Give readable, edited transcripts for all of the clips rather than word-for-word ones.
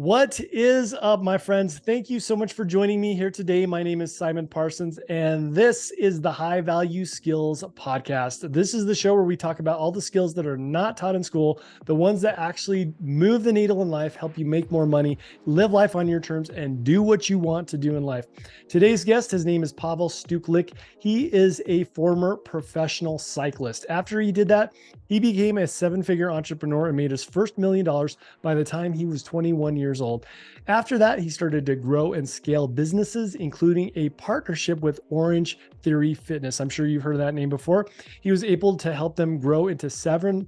What is up, my friends? Thank you so much for joining me here today. My name is Simon Parsons, and this is the High Value Skills Podcast. This is the show where we talk about all the skills that are not taught in school, the ones that actually move the needle in life, help you make more money, live life on your terms, and do what you want to do in life. Today's guest, his name is Pavel Stuchlik. He is a former professional cyclist. After he did that, he became a seven-figure entrepreneur and made his first $1 million by the time he was 21 years old. After that, he started to grow and scale businesses, including a partnership with Orange Theory Fitness. I'm sure you've heard of that name before. He was able to help them grow into seven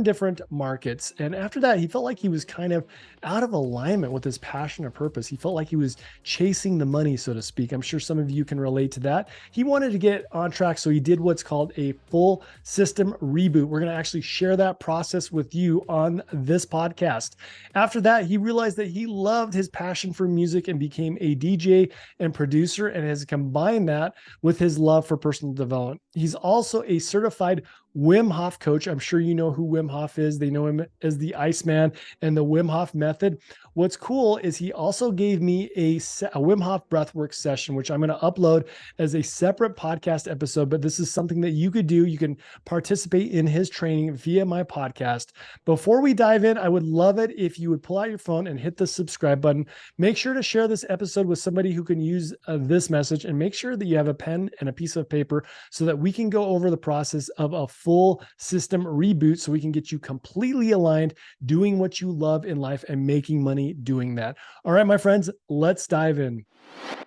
different markets. And after that, he felt like he was kind of out of alignment with his passion or purpose. He felt like he was chasing the money, so to speak. I'm sure some of you can relate to that. He wanted to get on track, so he did what's called a full system reboot. We're going to actually share that process with you on this podcast. After that, he realized that he loved his passion for music and became a DJ and producer, and has combined that with his love for personal development. He's also a certified Wim Hof coach. I'm sure you know who Wim Hof is. They know him as the Iceman and the Wim Hof method. What's cool is he also gave me a Wim Hof breathwork session, which I'm going to upload as a separate podcast episode. But this is something that you could do. You can participate in his training via my podcast. Before we dive in, I would love it if you would pull out your phone and hit the subscribe button. Make sure to share this episode with somebody who can use this message, and make sure that you have a pen and a piece of paper so that we can go over the process of a full system reboot, so we can get you completely aligned, doing what you love in life and making money doing that. All right, my friends, let's dive in.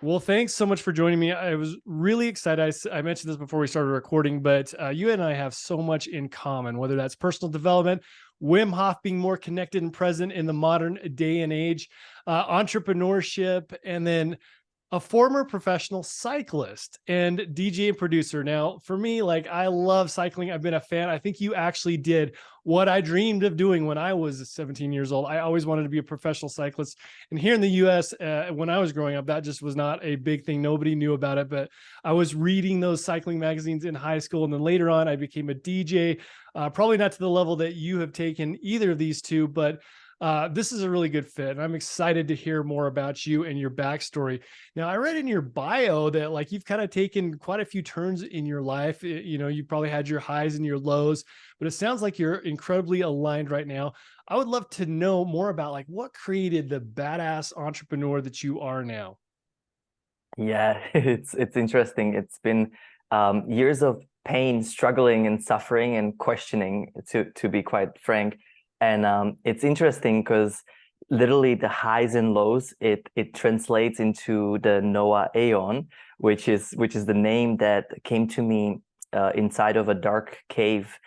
Well, thanks so much for joining me. I was really excited. I mentioned this before we started recording, but you and I have so much in common, whether that's personal development, Wim Hof being more connected and present in the modern day and age, entrepreneurship, and then a former professional cyclist and DJ and producer. Now, for me, like, I love cycling. I've been a fan. I think you actually did what I dreamed of doing when I was 17 years old. I always wanted to be a professional cyclist. And here in the US, when I was growing up, that just was not a big thing. Nobody knew about it, but I was reading those cycling magazines in high school. And then later on, I became a DJ, probably not to the level that you have taken either of these two, but this is a really good fit, and I'm excited to hear more about you and your backstory. Now, I read in your bio that, like, you've kind of taken quite a few turns in your life. You probably had your highs and your lows, but it sounds like you're incredibly aligned right now. I would love to know more about, like, what created the badass entrepreneur that you are now. Yeah, it's interesting. It's been years of pain, struggling, and suffering and questioning, to be quite frank. And it's interesting because literally the highs and lows, it translates into the NOA AON, which is the name that came to me inside of a dark cave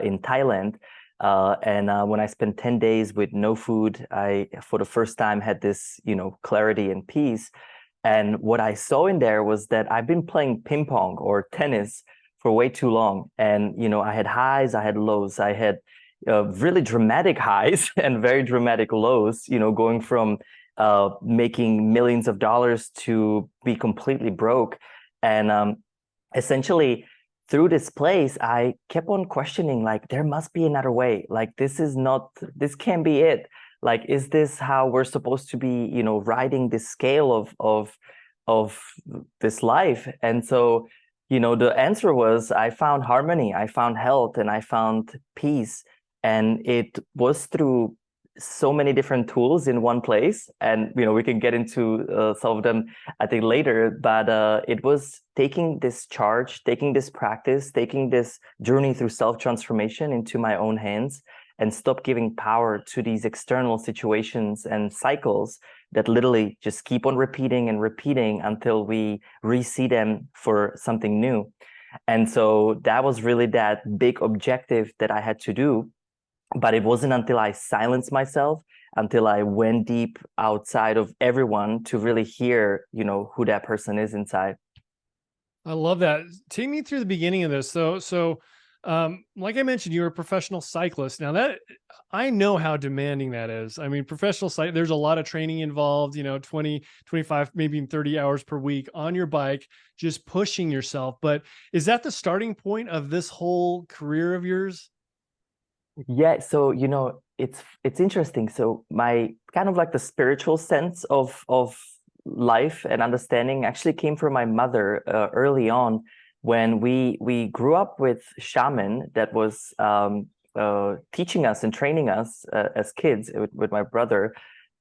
in Thailand. And when I spent 10 days with no food, I, for the first time, had this, clarity and peace. And what I saw in there was that I've been playing ping pong or tennis for way too long. And, I had highs, I had lows, I had really dramatic highs and very dramatic lows, going from making millions of dollars to be completely broke. And essentially, through this place, I kept on questioning, like, there must be another way. Like, this can't be it. Like, is this how we're supposed to be, riding this scale of this life? And so, the answer was, I found harmony, I found health, and I found peace. And it was through so many different tools in one place. And, we can get into some of them, I think, later. But it was taking this charge, taking this practice, taking this journey through self-transformation into my own hands, and stop giving power to these external situations and cycles that literally just keep on repeating and repeating until we re-see them for something new. And so that was really that big objective that I had to do. But it wasn't until I silenced myself, until I went deep outside of everyone to really hear, who that person is inside. I love that. Take me through the beginning of this. So, like I mentioned, you're a professional cyclist. Now, that I know how demanding that is. I mean, there's a lot of training involved, 20, 25, maybe even 30 hours per week on your bike, just pushing yourself. But is that the starting point of this whole career of yours? Yeah, so it's interesting. So my kind of like the spiritual sense of life and understanding actually came from my mother early on, when we grew up with shaman that was teaching us and training us as kids with my brother.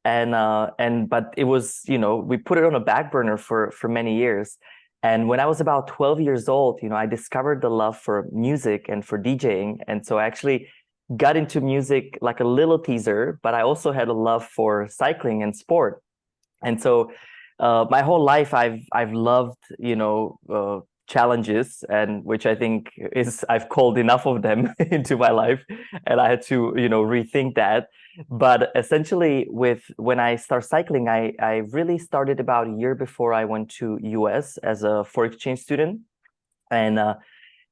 And but it was, we put it on a back burner for many years. And when I was about 12 years old, I discovered the love for music and for DJing. And so I actually got into music like a little teaser, but I also had a love for cycling and sport. And so my whole life I've loved, challenges, and which I think is I've called enough of them into my life, and I had to, rethink that. But essentially, with when I start cycling, I really started about a year before I went to US as a foreign exchange student. And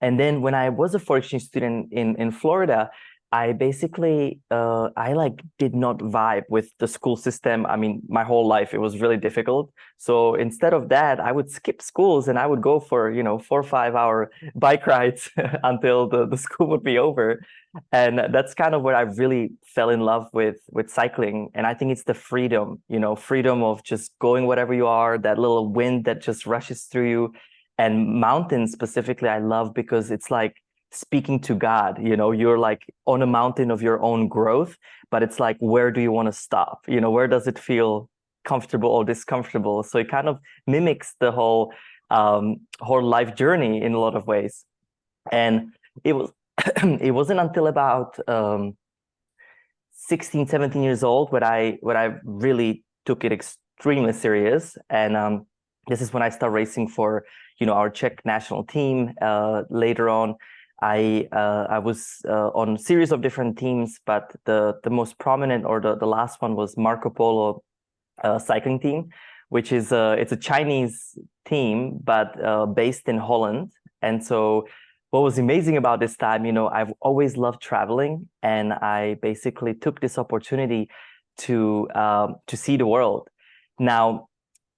then when I was a foreign exchange student in Florida, I basically I like did not vibe with the school system. I mean, my whole life it was really difficult. So instead of that, I would skip schools and I would go for 4 or 5 hour bike rides until the school would be over. And that's kind of where I really fell in love with cycling. And I think it's the freedom, freedom of just going wherever you are, that little wind that just rushes through you. And mountains specifically, I love because it's like speaking to God. You're like on a mountain of your own growth, but it's like, where do you want to stop? Where does it feel comfortable or discomfortable? So it kind of mimics the whole life journey in a lot of ways. And it was it wasn't until about 16, 17 years old when I really took it extremely serious. And this is when I started racing for our Czech national team. Later on, I was on a series of different teams, but the most prominent, or the last one, was Marco Polo cycling team, which is it's a Chinese team, but based in Holland. And so what was amazing about this time, I've always loved traveling, and I basically took this opportunity to see the world. Now,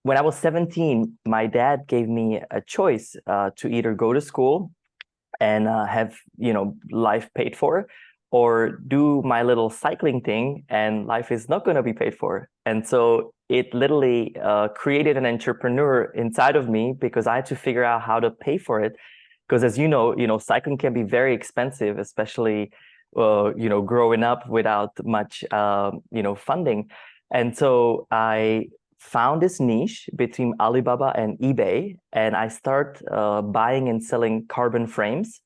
when I was 17, my dad gave me a choice to either go to school and have life paid for, or do my little cycling thing and life is not going to be paid for. And so it literally created an entrepreneur inside of me, because I had to figure out how to pay for it. Because as you know, cycling can be very expensive, especially growing up without much funding. And so I found this niche between Alibaba and eBay, and I start buying and selling carbon frames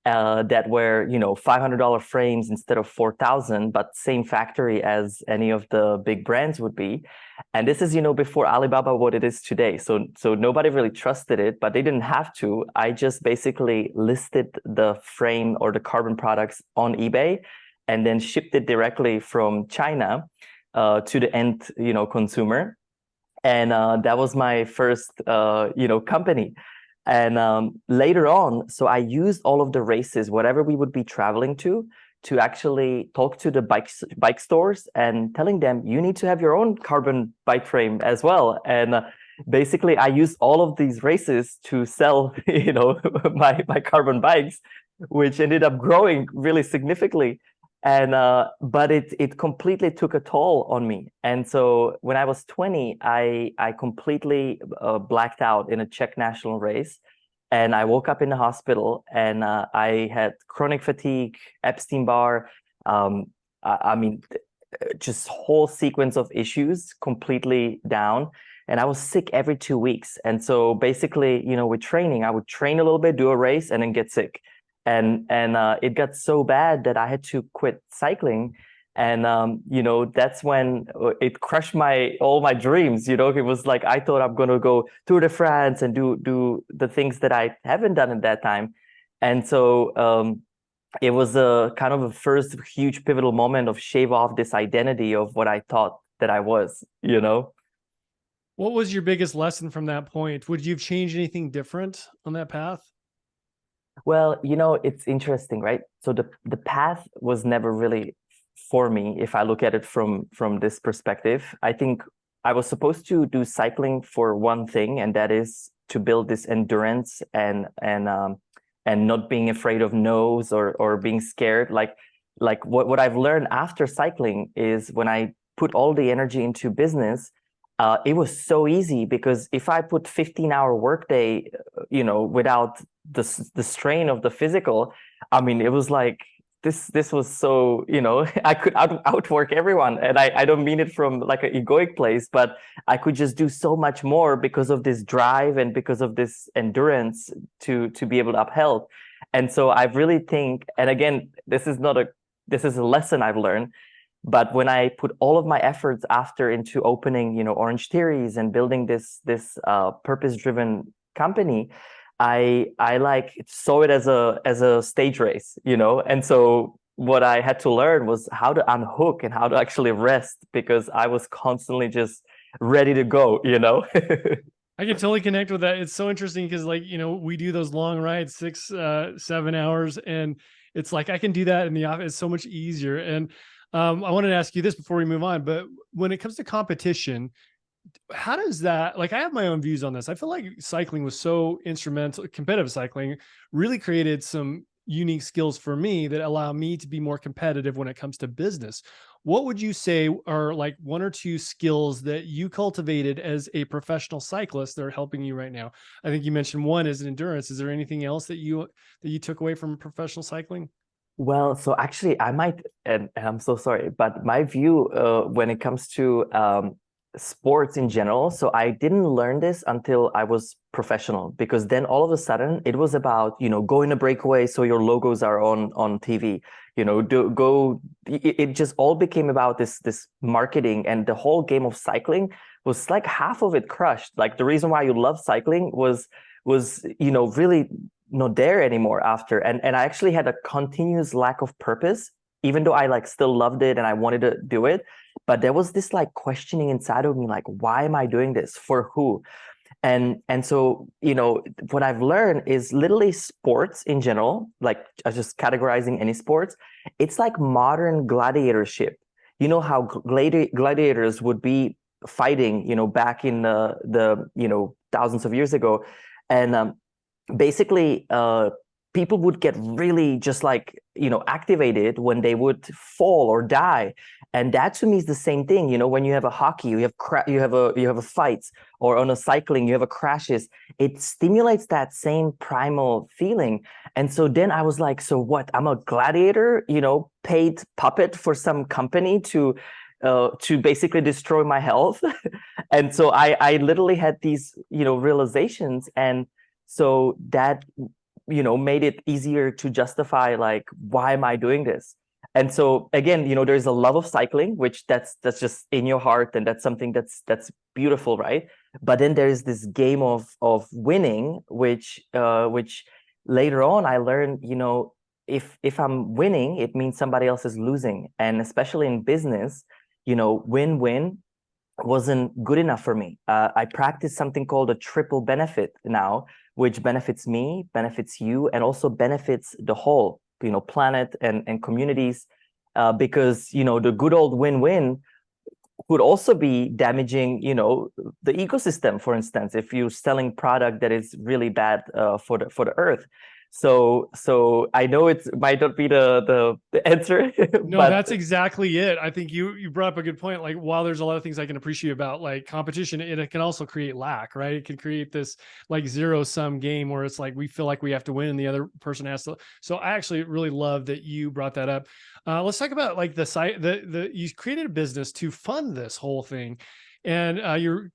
that were $500 frames instead of 4,000, but same factory as any of the big brands would be. And this is before Alibaba what it is today. So nobody really trusted it, but they didn't have to. I just basically listed the frame or the carbon products on eBay, and then shipped it directly from China to the end consumer. And that was my first company. And later on, so I used all of the races, whatever we would be traveling to actually talk to the bike stores and telling them, you need to have your own carbon bike frame as well. And basically, I used all of these races to sell, my carbon bikes, which ended up growing really significantly. And but it completely took a toll on me. And so when I was 20, I completely blacked out in a Czech national race. And I woke up in the hospital, and I had chronic fatigue, Epstein-Barr. I mean, just whole sequence of issues completely down. And I was sick every 2 weeks. And so basically, with training, I would train a little bit, do a race, and then get sick. And it got so bad that I had to quit cycling. And that's when it crushed all my dreams. It was like I thought I'm gonna go Tour de France and do the things that I haven't done at that time. And so it was a kind of a first huge pivotal moment of shave off this identity of what I thought that I was. What was your biggest lesson from that point? Would you have changed anything different on that path? Well, it's interesting, right? So the path was never really for me, if I look at it from this perspective. I think I was supposed to do cycling for one thing, and that is to build this endurance and not being afraid of no's or being scared. Like like what I've learned after cycling is when I put all the energy into business, it was so easy because if I put 15-hour workday, without the strain of the physical, I mean, it was like this was so, I could outwork everyone. And I don't mean it from like an egoic place, but I could just do so much more because of this drive and because of this endurance to be able to uphold. And so I really think, and again, this is a lesson I've learned. But when I put all of my efforts after into opening, Orange Theories and building this purpose-driven company, I like saw it as a stage race, And so what I had to learn was how to unhook and how to actually rest, because I was constantly just ready to go, I can totally connect with that. It's so interesting because, like, we do those long rides, 6, 7 hours, and it's like I can do that in the office. It's so much easier. And I wanted to ask you this before we move on, but when it comes to competition, how does that, like, I have my own views on this. I feel like cycling was so instrumental, competitive cycling really created some unique skills for me that allow me to be more competitive when it comes to business. What would you say are like 1 or 2 skills that you cultivated as a professional cyclist that are helping you right now? I think you mentioned one is endurance. Is there anything else that you took away from professional cycling? Well, so actually, I might, and I'm so sorry, but my view when it comes to sports in general, so I didn't learn this until I was professional, because then all of a sudden it was about, going a breakaway so your logos are on TV, it just all became about this marketing, and the whole game of cycling was like half of it crushed. Like the reason why you love cycling was really not there anymore after. And I actually had a continuous lack of purpose, even though I like still loved it and I wanted to do it. But there was this like questioning inside of me, like, why am I doing this? For who? And so, what I've learned is literally sports in general, like just categorizing any sports, it's like modern gladiatorship. You know how gladiators would be fighting, back in the thousands of years ago. And basically people would get really just like activated when they would fall or die. And that to me is the same thing. When you have a hockey, you have a fights, or on a cycling you have a crashes. It stimulates that same primal feeling. And so then I was like, so what, I'm a gladiator, paid puppet for some company to basically destroy my health. And so I literally had these realizations. And so that, made it easier to justify, like, why am I doing this? And so again, there's a love of cycling, which that's just in your heart, and that's something that's beautiful, right? But then there's this game of winning, which later on I learned, if I'm winning, it means somebody else is losing. And especially in business, win-win wasn't good enough for me. I practice something called a triple benefit now, which benefits me, benefits you, and also benefits the whole, planet and communities. Because, the good old win-win could also be damaging, the ecosystem, for instance, if you're selling product that is really bad for the earth. So I know it might not be the answer. No, but that's exactly it. I think you brought up a good point. Like, while there's a lot of things I can appreciate about like competition, it can also create lack, right? It can create this like zero sum game where it's like we feel like we have to win and the other person has to. So I actually really love that you brought that up. Let's talk about like the site. You created a business to fund this whole thing, and you're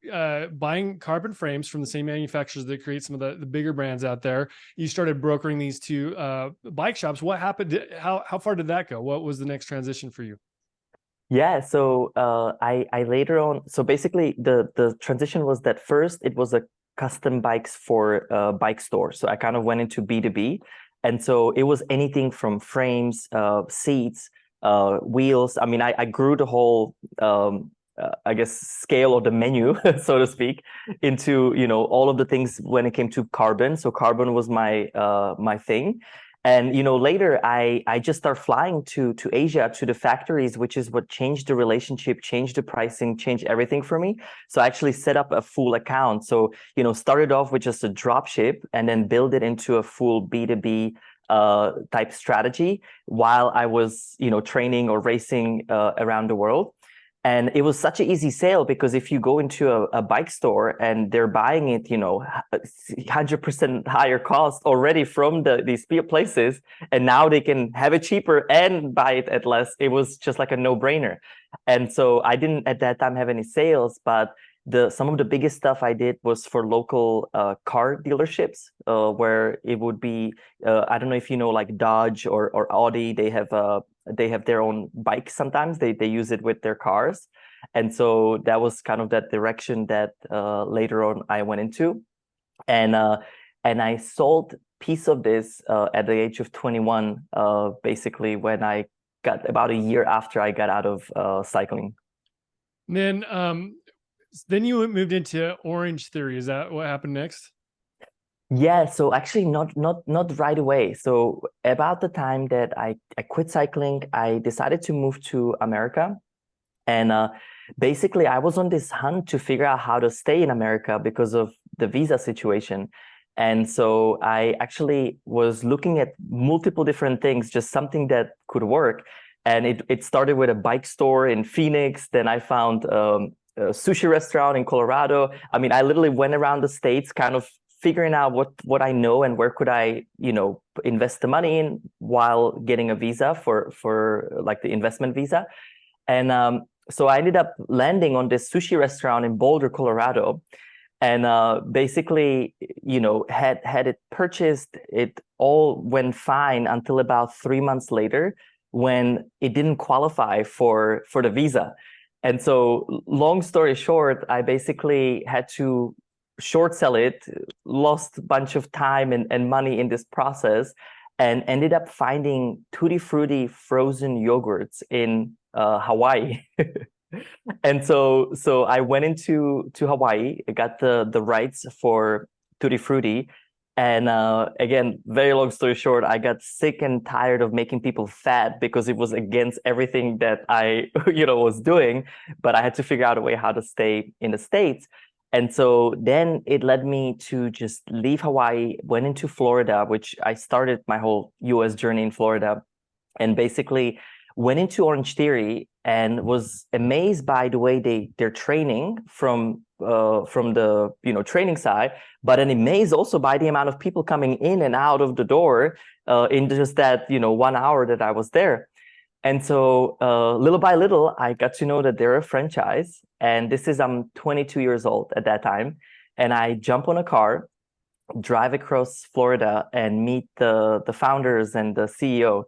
buying carbon frames from the same manufacturers that create some of the bigger brands out there. You started brokering these two bike shops. What happened? How far did that go? What was the next transition for you? Yeah, so I later on, so basically the transition was that first it was a custom bikes for bike store. So I kind of went into B2B. And so it was anything from frames, seats, wheels. I mean, I grew the whole I guess scale of the menu, so to speak, into all of the things when it came to carbon. So carbon was my thing. And later I just start flying to Asia, to the factories, which is what changed the relationship, changed the pricing, changed everything for me. So I actually set up a full account. So started off with just a drop ship and then build it into a full B2B type strategy while I was, training or racing around the world. And it was such an easy sale because if you go into a bike store and they're buying it, 100% higher cost already from these places, and now they can have it cheaper and buy it at less, it was just like a no-brainer. And so I didn't at that time have any sales, but some of the biggest stuff I did was for local car dealerships, where it would be, I don't know if you know, like Dodge or Audi, they have their own bikes. Sometimes they use it with their cars. And so that was kind of that direction that later on I went into. And I sold piece of this at the age of 21, basically when I got about a year after I got out of cycling. Then you moved into Orange Theory. Is that what happened next? Yeah, so actually not right away. So about the time that I quit cycling, I decided to move to America. And basically I was on this hunt to figure out how to stay in America because of the visa situation. And so I actually was looking at multiple different things, just something that could work. And it started with a bike store in Phoenix. Then I found a sushi restaurant in Colorado. I mean, I literally went around the States kind of figuring out what I know and where could I, invest the money in while getting a visa for like the investment visa. And so I ended up landing on this sushi restaurant in Boulder, Colorado. And basically, had it purchased. It all went fine until about 3 months later when it didn't qualify for the visa. And so long story short, I basically had to short sell it, lost a bunch of time and money in this process, and ended up finding Tutti Frutti frozen yogurts in Hawaii. And so I went into Hawaii, I got the rights for Tutti Frutti. And again, very long story short, I got sick and tired of making people fat because it was against everything that I, was doing. But I had to figure out a way how to stay in the States. And so then it led me to just leave Hawaii, went into Florida, which I started my whole US journey in Florida, and basically went into Orange Theory and was amazed by the way they're training from the training side, but an amazed also by the amount of people coming in and out of the door in just that 1 hour that I was there. And so little by little, I got to know that they're a franchise. And I'm 22 years old at that time. And I jump on a car, drive across Florida and meet the founders and the CEO.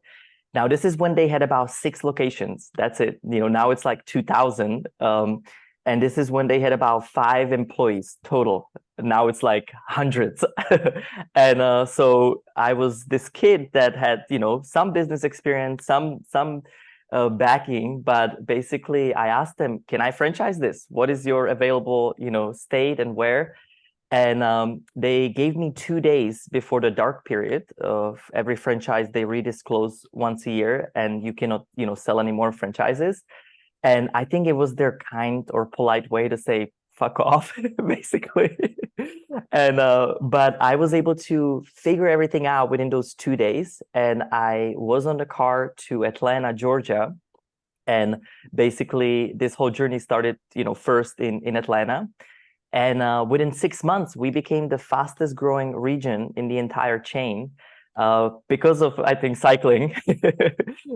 Now, this is when they had about 6 locations. That's it. Now it's like 2,000. And this is when they had about 5 employees total. Now it's like hundreds. And so I was this kid that had, some business experience, some backing, but basically I asked them, can I franchise this? What is your available, state and where? And they gave me 2 days before the dark period of every franchise. They redisclose once a year and you cannot, sell any more franchises. And I think it was their kind or polite way to say, fuck off, basically. And but I was able to figure everything out within those 2 days. And I was on the car to Atlanta, Georgia. And basically this whole journey started, first in Atlanta. And within 6 months, we became the fastest growing region in the entire chain because of, I think, cycling.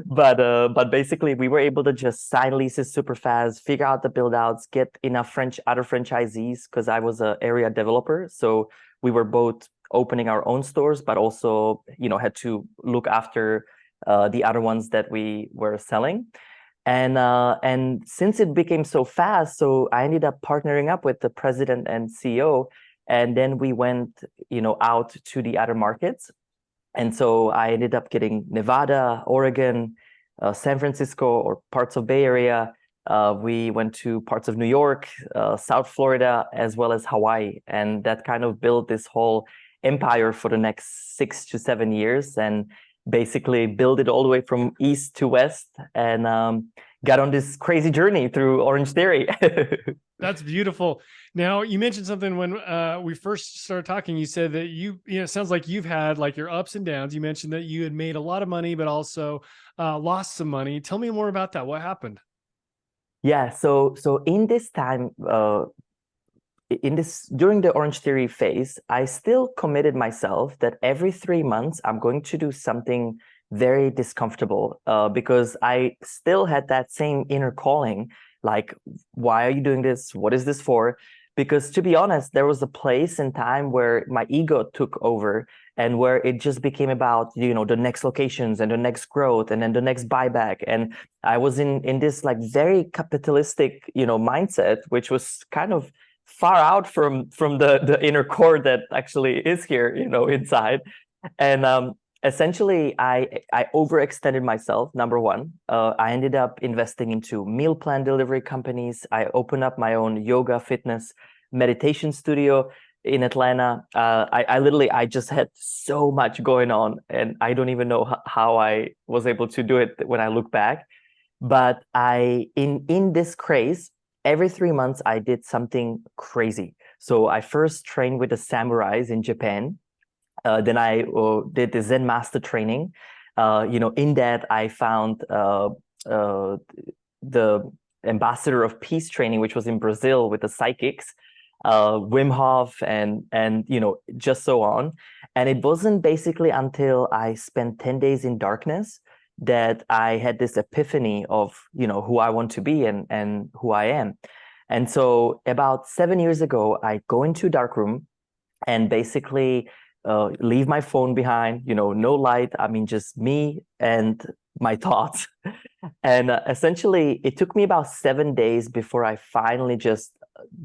But basically, we were able to just sign leases super fast, figure out the build outs, get enough other franchisees because I was an area developer. So we were both opening our own stores, but also, had to look after the other ones that we were selling. And since it became so fast, so I ended up partnering up with the president and CEO, and then we went, out to the other markets. And so I ended up getting Nevada, Oregon, San Francisco, or parts of Bay Area. We went to parts of New York, South Florida, as well as Hawaii, and that kind of built this whole empire for the next 6 to 7 years. And basically build it all the way from east to west, and got on this crazy journey through Orange Theory. That's beautiful. Now, you mentioned something when we first started talking. You said that it sounds like you've had like your ups and downs. You mentioned that you had made a lot of money, but also lost some money. Tell me more about that. What happened? Yeah, so in this time, in this during the Orange Theory phase, I still committed myself that every 3 months I'm going to do something very discomfortable, because I still had that same inner calling, like, why are you doing this? What is this for? Because to be honest, there was a place and time where my ego took over and where it just became about, the next locations and the next growth and then the next buyback. And I was in this like very capitalistic, mindset, which was kind of far out from the inner core that actually is here, inside. And essentially, I overextended myself. Number one, I ended up investing into meal plan delivery companies. I opened up my own yoga, fitness, meditation studio in Atlanta. I just had so much going on, and I don't even know how I was able to do it when I look back. But in this craze, every 3 months I did something crazy. So I first trained with the samurais in Japan. Then I did the Zen master training. In that I found uh, the ambassador of peace training, which was in Brazil with the psychics, Wim Hof, and just so on. And it wasn't basically until I spent 10 days in darkness that I had this epiphany of who I want to be and who I am. And so about 7 years ago, I go into a dark room and basically leave my phone behind, no light. I mean, just me and my thoughts. And essentially, it took me about 7 days before I finally just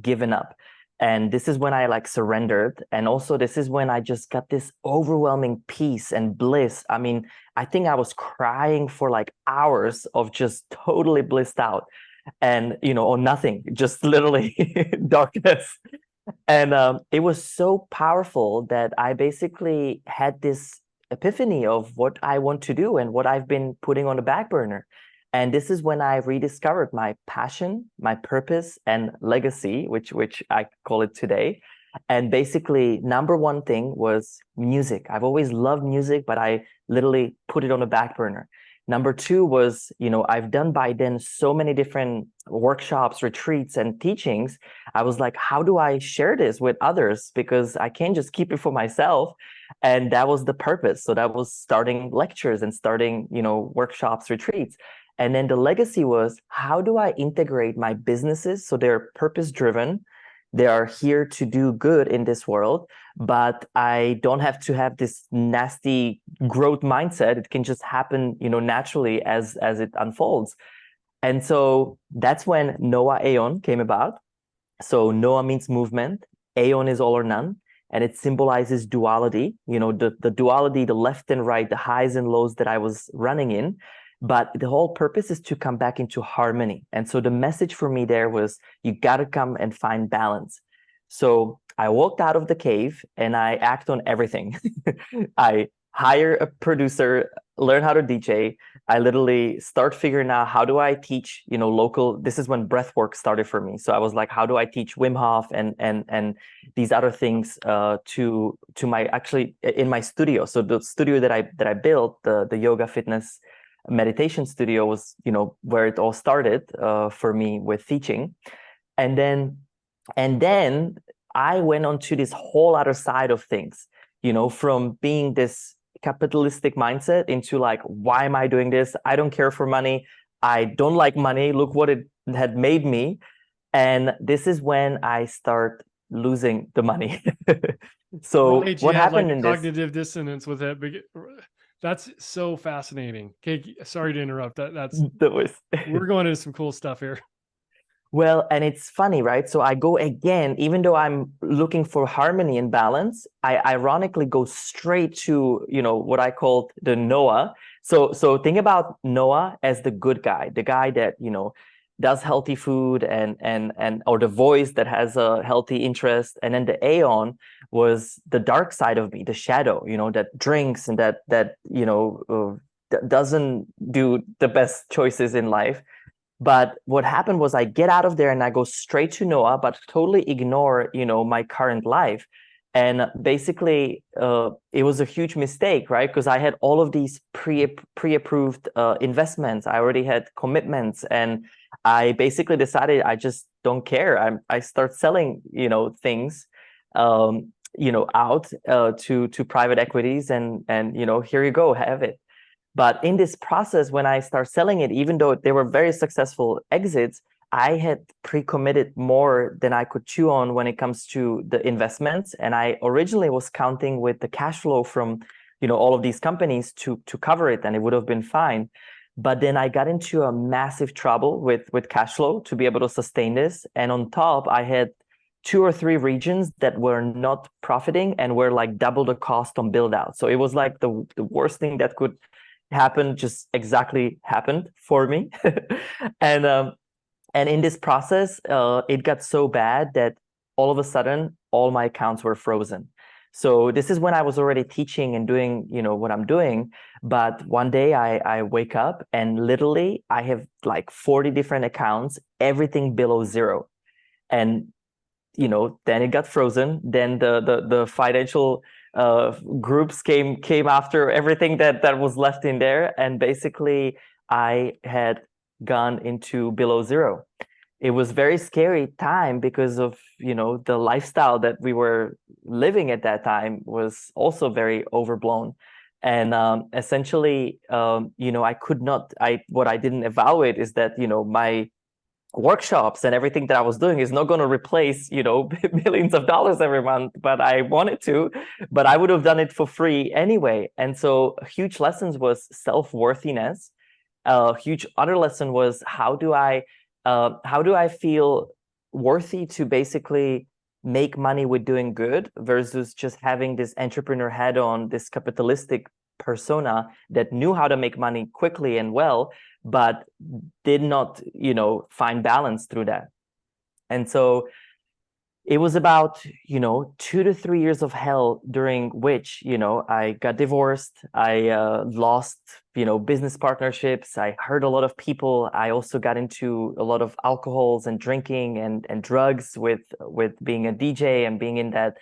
given up. And this is when I like surrendered. And also, this is when I just got this overwhelming peace and bliss. I mean, I think I was crying for like hours of just totally blissed out and, or nothing, just literally darkness. And it was so powerful that I basically had this epiphany of what I want to do and what I've been putting on the back burner. And this is when I rediscovered my passion, my purpose, and legacy, which I call it today. And basically, number one thing was music. I've always loved music, but I literally put it on the back burner. Number two was, I've done by then so many different workshops, retreats, and teachings. I was like, how do I share this with others? Because I can't just keep it for myself. And that was the purpose. So that was starting lectures and starting, workshops, retreats. And then the legacy was, how do I integrate my businesses so they're purpose driven? They are here to do good in this world, but I don't have to have this nasty growth mindset. It can just happen, naturally as it unfolds. And so that's when NOA AON came about. So NOA means movement, AON is all or none, and it symbolizes duality, the duality, the left and right, the highs and lows that I was running in. But the whole purpose is to come back into harmony. And so the message for me there was, you got to come and find balance. So I walked out of the cave and I act on everything. I hire a producer, learn how to DJ. I literally start figuring out, how do I teach, local. This is when breathwork started for me. So I was like, how do I teach Wim Hof and these other things to my, actually in my studio. So the studio that I built, the yoga fitness meditation studio, was where it all started for me with teaching. And then I went on to this whole other side of things, from being this capitalistic mindset into like, why am I doing this? I don't care for money. I don't like money. Look what it had made me. And this is when I start losing the money. So Right, you what had like happened a in this? cognitive dissonance with it. That's so fascinating. Okay, sorry to interrupt. That's That was we're going into some cool stuff here. Well, and it's funny, right? So I go again, even though I'm looking for harmony and balance, I ironically go straight to, what I called the Noah. So think about Noah as the good guy, the guy that, does healthy food and or the voice that has a healthy interest. And then the Aeon was the dark side of me, the shadow, that drinks and that doesn't do the best choices in life. But what happened was I get out of there and I go straight to NOA, but totally ignore, my current life. And basically, it was a huge mistake, right? Because I had all of these pre-approved investments. I already had commitments, and I basically decided I just don't care. I start selling, things, out to private equities, and here you go, have it. But in this process, when I start selling it, even though they were very successful exits, I had pre-committed more than I could chew on when it comes to the investments. And I originally was counting with the cash flow from, all of these companies to cover it, and it would have been fine. But then I got into a massive trouble with cash flow to be able to sustain this. And on top, I had 2 or 3 regions that were not profiting and were like double the cost on build out. So it was like the worst thing that could happen, just exactly happened for me. And in this process, it got so bad that all of a sudden all my accounts were frozen. So this is when I was already teaching and doing, what I'm doing. But one day I wake up and literally I have like 40 different accounts, everything below zero. And then it got frozen. Then the financial groups came after everything that was left in there, and basically I had gone into below zero. It was very scary time because of the lifestyle that we were living at that time was also very overblown. And essentially, I could not. What I didn't evaluate is that my workshops and everything that I was doing is not going to replace, millions of dollars every month, but I wanted to, but I would have done it for free anyway. And so huge lessons was self-worthiness. Huge other lesson was how do I feel worthy to basically make money with doing good versus just having this entrepreneur head on, this capitalistic persona that knew how to make money quickly and well, but did not, find balance through that. And so it was about, 2 to 3 years of hell during which, I got divorced. I lost, business partnerships. I hurt a lot of people. I also got into a lot of alcohols and drinking and drugs with being a DJ and being in that,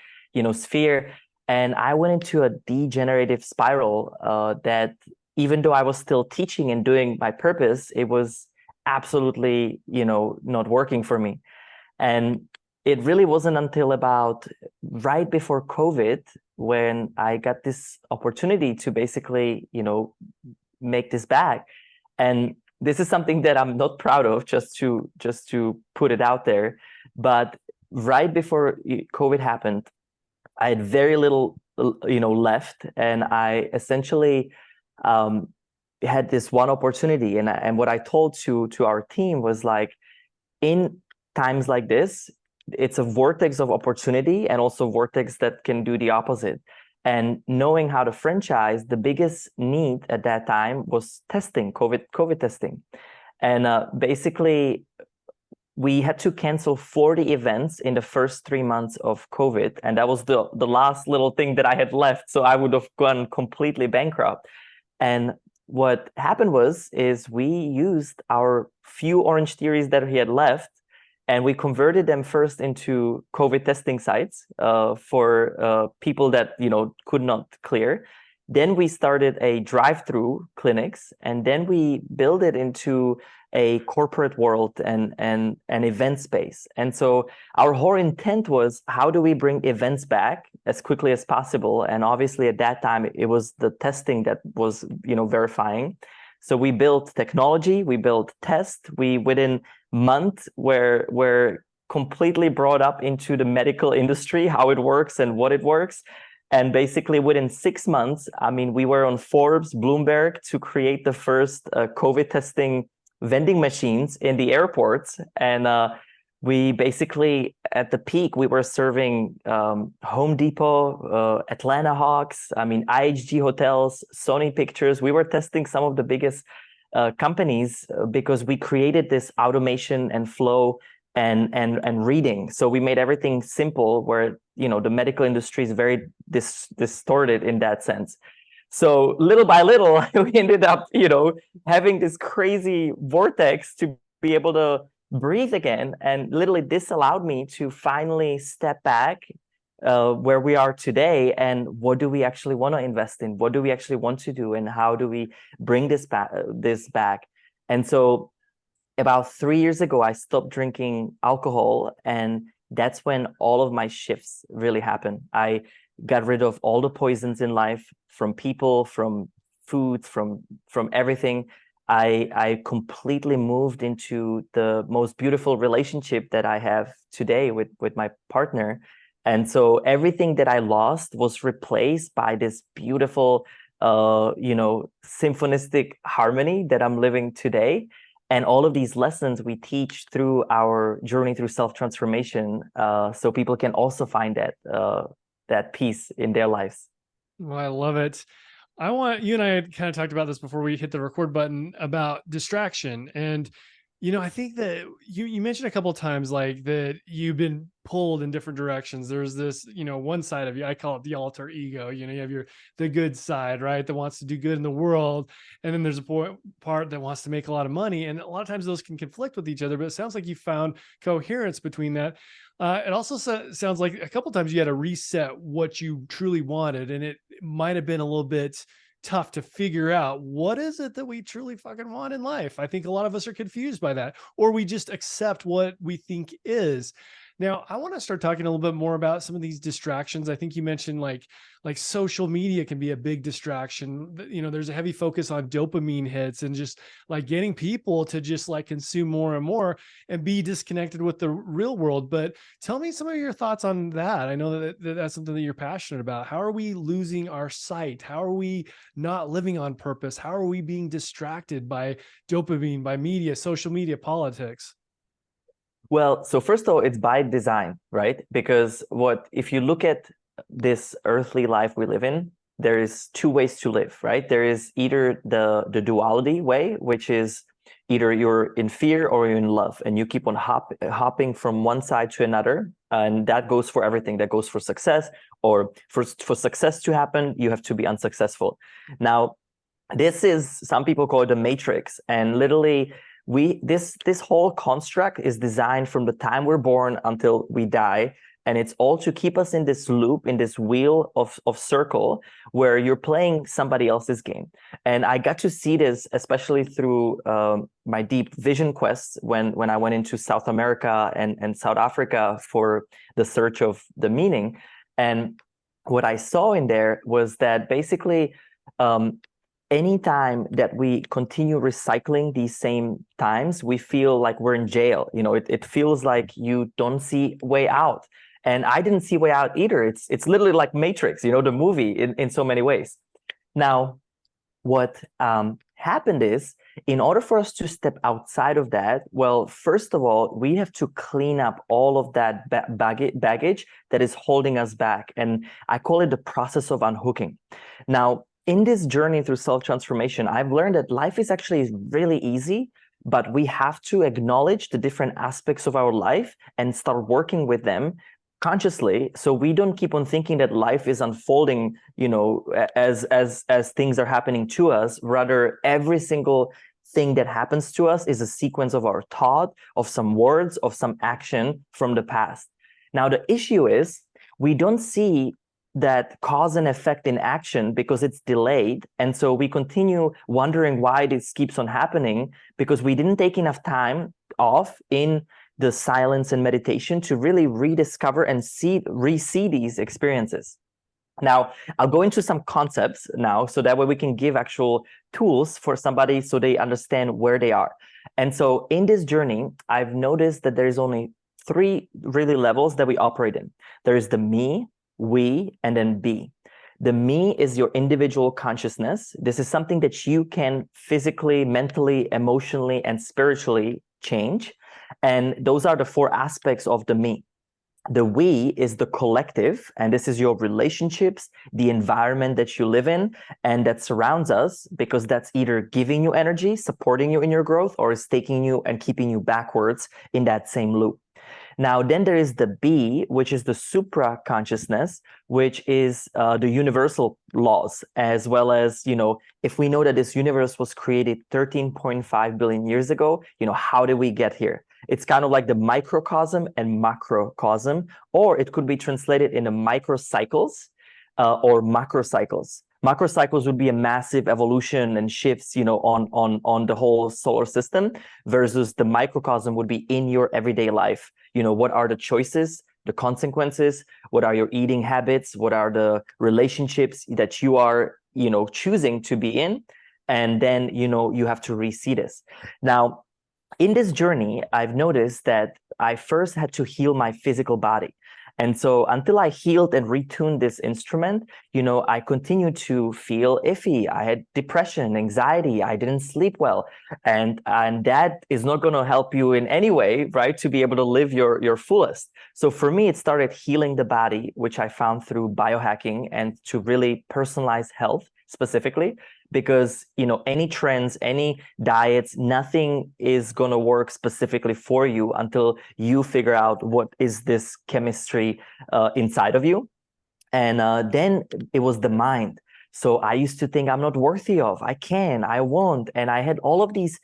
sphere. And I went into a degenerative spiral that even though I was still teaching and doing my purpose, it was absolutely, not working for me. And it really wasn't until about right before COVID when I got this opportunity to basically, make this back. And this is something that I'm not proud of, just to put it out there. But right before COVID happened, I had very little, left, and I essentially had this one opportunity. And what I told to our team was like, in times like this, it's a vortex of opportunity and also vortex that can do the opposite. And knowing how to franchise, the biggest need at that time was testing, COVID testing. And basically, we had to cancel 40 events in the first 3 months of COVID. And that was the last little thing that I had left. So I would have gone completely bankrupt. And what happened is we used our few Orange Theories that we had left, and we converted them first into COVID testing sites for people that could not clear. Then we started a drive-through clinics, and then we built it into a corporate world and an event space. And so our whole intent was, how do we bring events back as quickly as possible? And obviously at that time, it was the testing that was verifying. So we built technology, we built test, we within months were completely brought up into the medical industry, how it works and what it works. And basically within 6 months, we were on Forbes, Bloomberg to create the first COVID testing vending machines in the airports. And we basically, at the peak, we were serving Home Depot, Atlanta Hawks, IHG hotels, Sony Pictures. We were testing some of the biggest companies because we created this automation and flow and reading. So we made everything simple, where the medical industry is very distorted in that sense. So little by little, we ended up having this crazy vortex to be able to breathe again. And literally this allowed me to finally step back where we are today, and what do we actually want to invest in? What do we actually want to do? And how do we bring this back? And so about 3 years ago, I stopped drinking alcohol, and that's when all of my shifts really happened. I got rid of all the poisons in life, from people, from foods, from everything. I completely moved into the most beautiful relationship that I have today with my partner. And so everything that I lost was replaced by this beautiful, symphonistic harmony that I'm living today. And all of these lessons we teach through our journey through self-transformation, so people can also find that peace in their lives. Well, I love it. You and I had kind of talked about this before we hit the record button about distraction. And, I think that you mentioned a couple of times like that you've been pulled in different directions. There's this, one side of you, I call it the alter ego. You have the good side, right? That wants to do good in the world. And then there's a part that wants to make a lot of money. And a lot of times those can conflict with each other, but it sounds like you found coherence between that. It also sounds like a couple of times you had to reset what you truly wanted. And it might have been a little bit tough to figure out what is it that we truly fucking want in life. I think a lot of us are confused by that, or we just accept what we think is. Now, I want to start talking a little bit more about some of these distractions. I think you mentioned like social media can be a big distraction. There's a heavy focus on dopamine hits and just like getting people to just like consume more and more and be disconnected with the real world. But tell me some of your thoughts on that. I know that that's something that you're passionate about. How are we losing our sight? How are we not living on purpose? How are we being distracted by dopamine, by media, social media, politics? Well, so first of all, it's by design, right? Because if you look at this earthly life we live in, there is two ways to live, right? There is either the duality way, which is either you're in fear or you're in love, and you keep on hopping from one side to another. And that goes for everything. That goes for success, or for success to happen, you have to be unsuccessful. Now, this is, some people call it the matrix, and literally this whole construct is designed from the time we're born until we die, and it's all to keep us in this loop, in this wheel of circle, where you're playing somebody else's game. And I got to see this especially through my deep vision quests when I went into South America and South Africa for the search of the meaning. And what I saw in there was that basically anytime that we continue recycling these same times, we feel like we're in jail. It feels like you don't see way out. And I didn't see way out either. It's literally like Matrix, the movie in so many ways. Now, what happened is, in order for us to step outside of that, well, first of all, we have to clean up all of that baggage that is holding us back. And I call it the process of unhooking. Now, in this journey through self-transformation, I've learned that life is actually really easy, but we have to acknowledge the different aspects of our life and start working with them consciously, so we don't keep on thinking that life is unfolding, as things are happening to us. Rather, every single thing that happens to us is a sequence of our thought, of some words, of some action from the past. Now, the issue is we don't see that cause and effect in action because it's delayed. And so we continue wondering why this keeps on happening, because we didn't take enough time off in the silence and meditation to really rediscover and re-see these experiences. Now, I'll go into some concepts now, so that way we can give actual tools for somebody so they understand where they are. And so in this journey, I've noticed that there's only 3 really levels that we operate in. There is the me, we, and then be. The me is your individual consciousness. This is something that you can physically, mentally, emotionally, and spiritually change. And those are the 4 aspects of the me. The we is the collective, and this is your relationships, the environment that you live in and that surrounds us, because that's either giving you energy, supporting you in your growth, or is taking you and keeping you backwards in that same loop. Now, then there is the B, which is the supra consciousness, which is the universal laws, as well as, if we know that this universe was created 13.5 billion years ago, how did we get here? It's kind of like the microcosm and macrocosm, or it could be translated into microcycles or macrocycles. Macrocycles would be a massive evolution and shifts, on the whole solar system, versus the microcosm would be in your everyday life. What are the choices, the consequences? What are your eating habits? What are the relationships that you are, choosing to be in? And then, you have to re-see this. Now, in this journey, I've noticed that I first had to heal my physical body. And so until I healed and retuned this instrument, I continued to feel iffy. I had depression, anxiety. I didn't sleep well. And that is not going to help you in any way, right? To be able to live your fullest. So for me, it started healing the body, which I found through biohacking and to really personalize health specifically. Because, any trends, any diets, nothing is going to work specifically for you until you figure out what is this chemistry inside of you. And then it was the mind. So I used to think I'm not worthy of, I won't. And I had all of these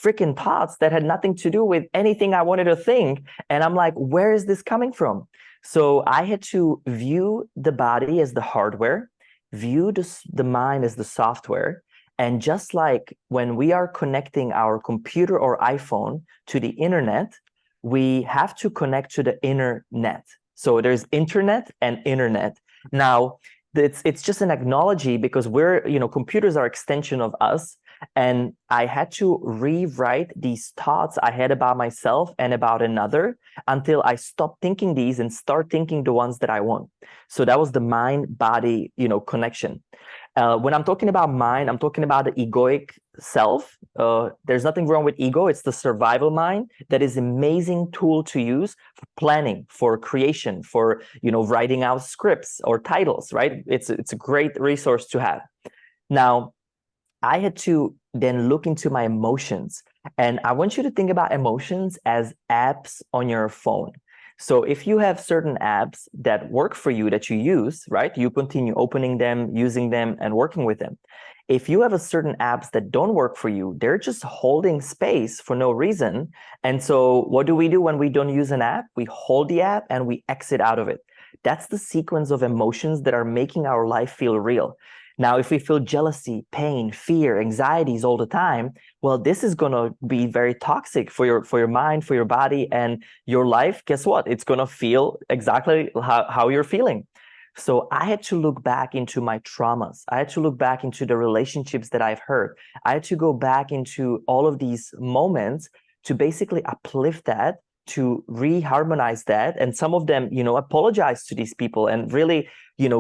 freaking thoughts that had nothing to do with anything I wanted to think. And I'm like, where is this coming from? So I had to view the body as the hardware, view the mind as the software. And just like when we are connecting our computer or iPhone to the internet, we have to connect to the inner net. So there's internet and internet. Now, it's just an analogy because computers are extension of us. And I had to rewrite these thoughts I had about myself and about another until I stopped thinking these and start thinking the ones that I want. So that was the mind-body, connection. When I'm talking about mind, I'm talking about the egoic self. There's nothing wrong with ego. It's the survival mind that is an amazing tool to use for planning, for creation, for, writing out scripts or titles, right? It's a great resource to have. Now, I had to then look into my emotions. And I want you to think about emotions as apps on your phone. So if you have certain apps that work for you that you use, right, you continue opening them, using them, and working with them. If you have a certain apps that don't work for you, they're just holding space for no reason. And so what do we do when we don't use an app? We hold the app and we exit out of it. That's the sequence of emotions that are making our life feel real. Now, if we feel jealousy, pain, fear, anxieties all the time, well, this is going to be very toxic for your mind, for your body, and your life. Guess what? It's going to feel exactly how you're feeling. So I had to look back into my traumas. I had to look back into the relationships that I've hurt. I had to go back into all of these moments to basically uplift that, to reharmonize that. And some of them, apologize to these people and really,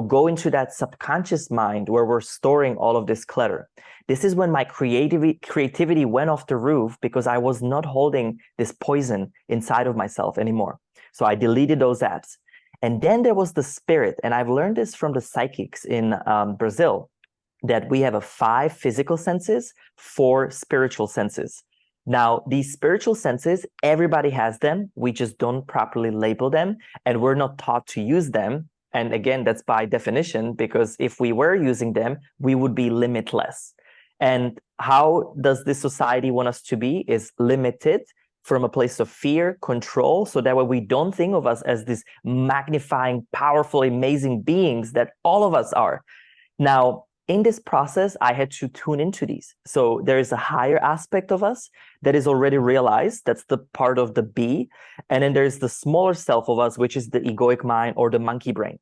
go into that subconscious mind where we're storing all of this clutter. This is when my creativity went off the roof because I was not holding this poison inside of myself anymore. So I deleted those apps. And then there was the spirit. And I've learned this from the psychics in Brazil, that we have 5 physical senses, 4 spiritual senses. Now, these spiritual senses, everybody has them. We just don't properly label them, and we're not taught to use them. And again, that's by definition, because if we were using them, we would be limitless. And how does this society want us to be? Is limited from a place of fear, control, so that way we don't think of us as these magnifying, powerful, amazing beings that all of us are. Now, in this process, I had to tune into these. So there is a higher aspect of us that is already realized. That's the part of the B. And then there's the smaller self of us, which is the egoic mind or the monkey brain.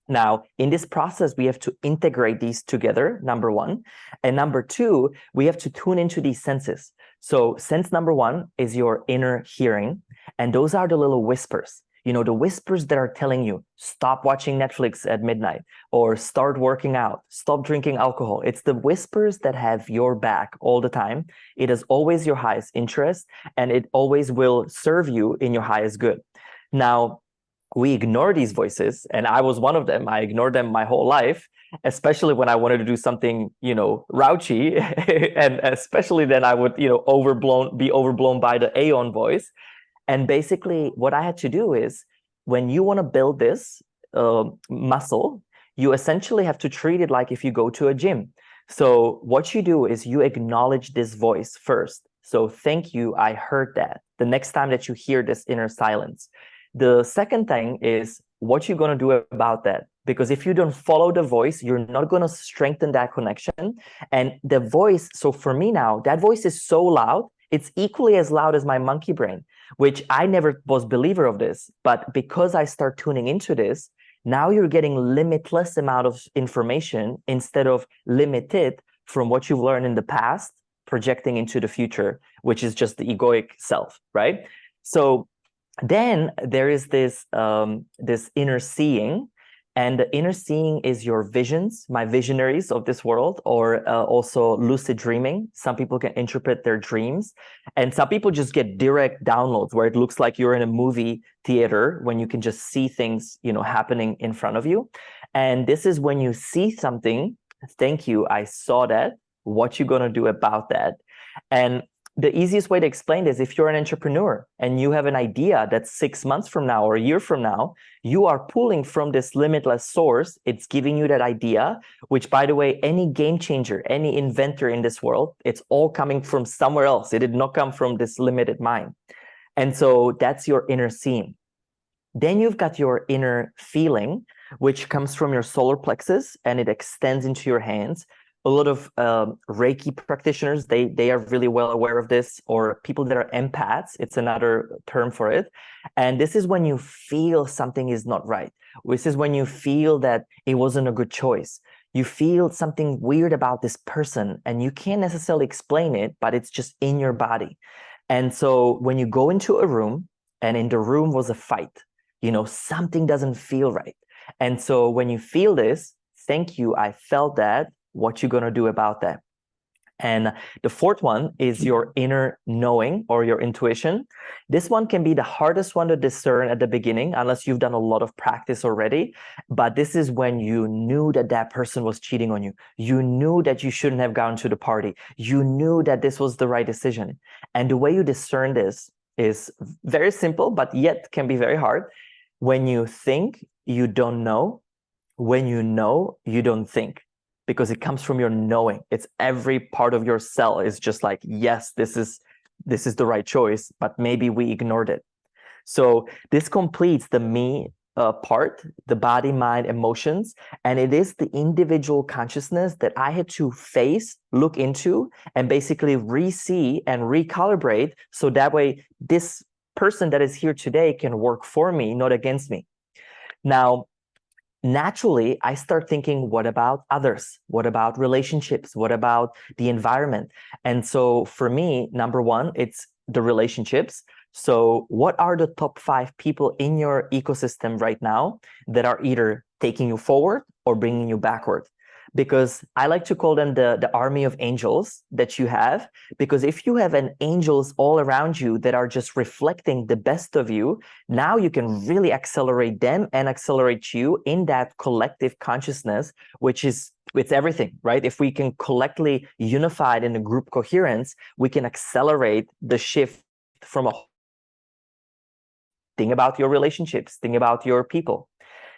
Now, in this process, we have to integrate these together, number 1. And number 2, we have to tune into these senses. So sense number 1 is your inner hearing. And those are the little whispers. The whispers that are telling you, stop watching Netflix at midnight, or start working out, stop drinking alcohol. It's the whispers that have your back all the time. It is always your highest interest, and it always will serve you in your highest good. Now, we ignore these voices, and I was one of them. I ignored them my whole life, especially when I wanted to do something, raunchy, and especially then I would, be overblown by the AON voice. And basically what I had to do is, when you want to build this muscle, you essentially have to treat it like if you go to a gym. So what you do is you acknowledge this voice first. So thank you, I heard that. The next time that you hear this inner silence. The second thing is what you're going to do about that. Because if you don't follow the voice, you're not going to strengthen that connection. And the voice, so for me now, that voice is so loud, it's equally as loud as my monkey brain, which I never was a believer of this. But because I start tuning into this, now you're getting limitless amount of information instead of limited from what you've learned in the past, projecting into the future, which is just the egoic self, right? So then there is this this inner seeing, and the inner seeing is your visions, my visionaries of this world, or also lucid dreaming. Some people can interpret their dreams, and some people just get direct downloads where it looks like you're in a movie theater when you can just see things, you know, happening in front of you. And this is when you see something, thank you, I saw that, what you gonna do about that? And the easiest way to explain this, if you're an entrepreneur and you have an idea that 6 months from now or a year from now, you are pulling from this limitless source. It's giving you that idea, which, by the way, any game changer, any inventor in this world, it's all coming from somewhere else. It did not come from this limited mind. And so that's your inner seeing. Then you've got your inner feeling, which comes from your solar plexus and it extends into your hands. A lot of Reiki practitioners, they are really well aware of this, or people that are empaths, it's another term for it. And this is when you feel something is not right. This is when you feel that it wasn't a good choice. You feel something weird about this person and you can't necessarily explain it, but it's just in your body. And so when you go into a room and in the room was a fight, you know, something doesn't feel right. And so when you feel this, thank you, I felt that. What you're going to do about that. And the fourth one is your inner knowing or your intuition. This one can be the hardest one to discern at the beginning, unless you've done a lot of practice already. But this is when you knew that that person was cheating on you. You knew that you shouldn't have gone to the party. You knew that this was the right decision. And the way you discern this is very simple, but yet can be very hard. When you think, you don't know. When you know, you don't think. Because it comes from your knowing. It's every part of your cell is just like, yes, this is the right choice, but maybe we ignored it. So this completes the me part, the body, mind, emotions, and it is the individual consciousness that I had to face, look into, and basically re-see and recalibrate, so that way this person that is here today can work for me, not against me. Now, naturally, I start thinking, what about others? What about relationships? What about the environment? And so for me, number one, it's the relationships. So what are the top 5 people in your ecosystem right now that are either taking you forward or bringing you backward? Because I like to call them the army of angels that you have, because if you have an angels all around you that are just reflecting the best of you, now you can really accelerate them and accelerate you in that collective consciousness, which is, it's everything, right? If we can collectively unified in a group coherence, we can accelerate the shift from a thing about your relationships, think about your people.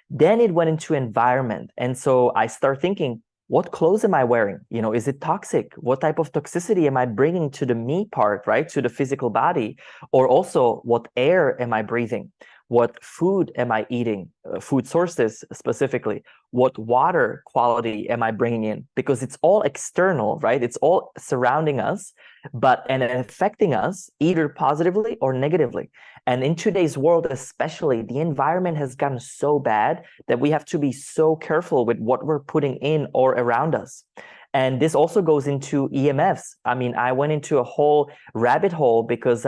Then it went into environment. And so I start thinking, what clothes am I wearing? You know, is it toxic? What type of toxicity am I bringing to the me part, right? To the physical body? Or also, what air am I breathing? What food am I eating? Food sources specifically. What water quality am I bringing in? Because it's all external, right? It's all surrounding us, and affecting us either positively or negatively. And in today's world, especially, the environment has gotten so bad that we have to be so careful with what we're putting in or around us. And this also goes into EMFs. I mean, I went into a whole rabbit hole because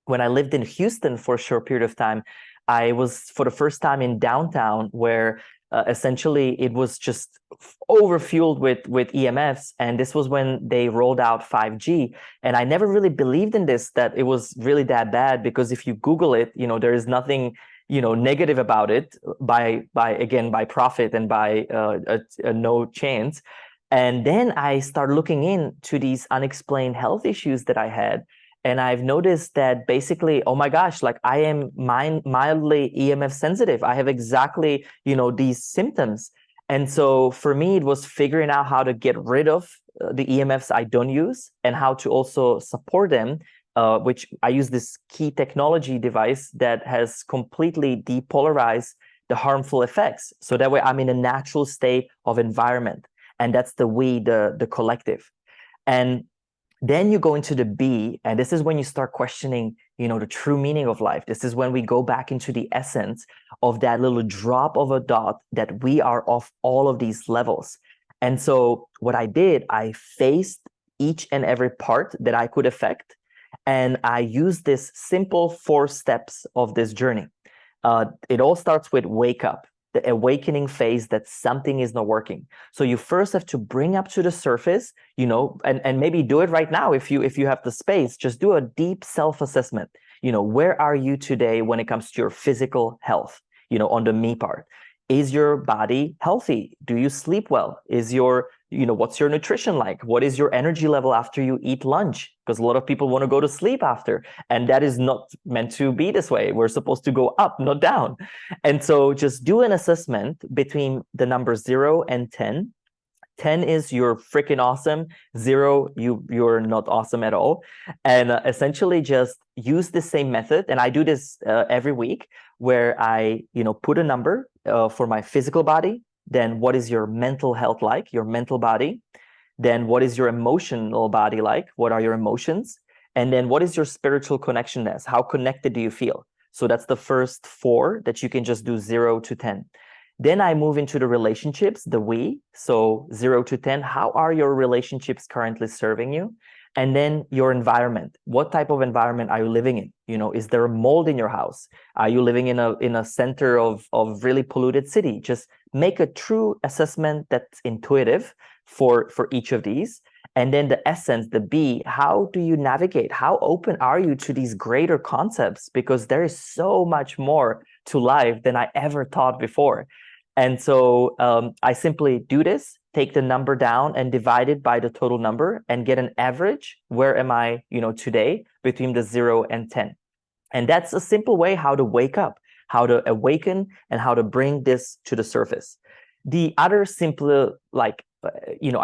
when I lived in Houston for a short period of time, I was for the first time in downtown where essentially it was just overfueled with EMFs. And this was when they rolled out 5G. And I never really believed in this, that it was really that bad, because if you Google it, you know, there is nothing, you know, negative about it by profit and by no chance. And then I started looking into these unexplained health issues that I had. and I've noticed that basically, oh my gosh, like I am mildly EMF sensitive. I have exactly, these symptoms. And so for me, it was figuring out how to get rid of the EMFs I don't use and how to also support them, which I use this key technology device that has completely depolarized the harmful effects. So that way I'm in a natural state of environment. And that's the we, the collective. And then you go into the B, and this is when you start questioning, the true meaning of life. This is when we go back into the essence of that little drop of a dot that we are of all of these levels. And so what I did, I faced each and every part that I could affect, and I used this simple 4 steps of this journey. It all starts with wake up, the awakening phase that something is not working. So you first have to bring up to the surface, and maybe do it right now if you have the space. Just do a deep self-assessment. Where are you today when it comes to your physical health? On the me part. Is your body healthy? Do you sleep well? Is your, what's your nutrition like? What is your energy level after you eat lunch? Because a lot of people want to go to sleep after, and that is not meant to be this way. We're supposed to go up, not down. And so just do an assessment between the numbers 0 and 10. 10 is you're freaking awesome. 0, you're not awesome at all. And essentially just use the same method. And I do this every week, where I, put a number for my physical body. Then what is your mental health like, your mental body? Then what is your emotional body like? What are your emotions? And then what is your spiritual connectedness? How connected do you feel? So that's the first 4 that you can just do 0 to 10. Then I move into the relationships, the we. So 0 to 10, how are your relationships currently serving you? And then your environment. What type of environment are you living in? Is there a mold in your house? Are you living in a center of really polluted city? Just make a true assessment that's intuitive for each of these. And then the essence, the B, how do you navigate? How open are you to these greater concepts? Because there is so much more to life than I ever thought before. And so I simply do this, take the number down and divide it by the total number and get an average. Where am I, today between the 0 and 10? And that's a simple way how to wake up, how to awaken, and how to bring this to the surface. The other simple,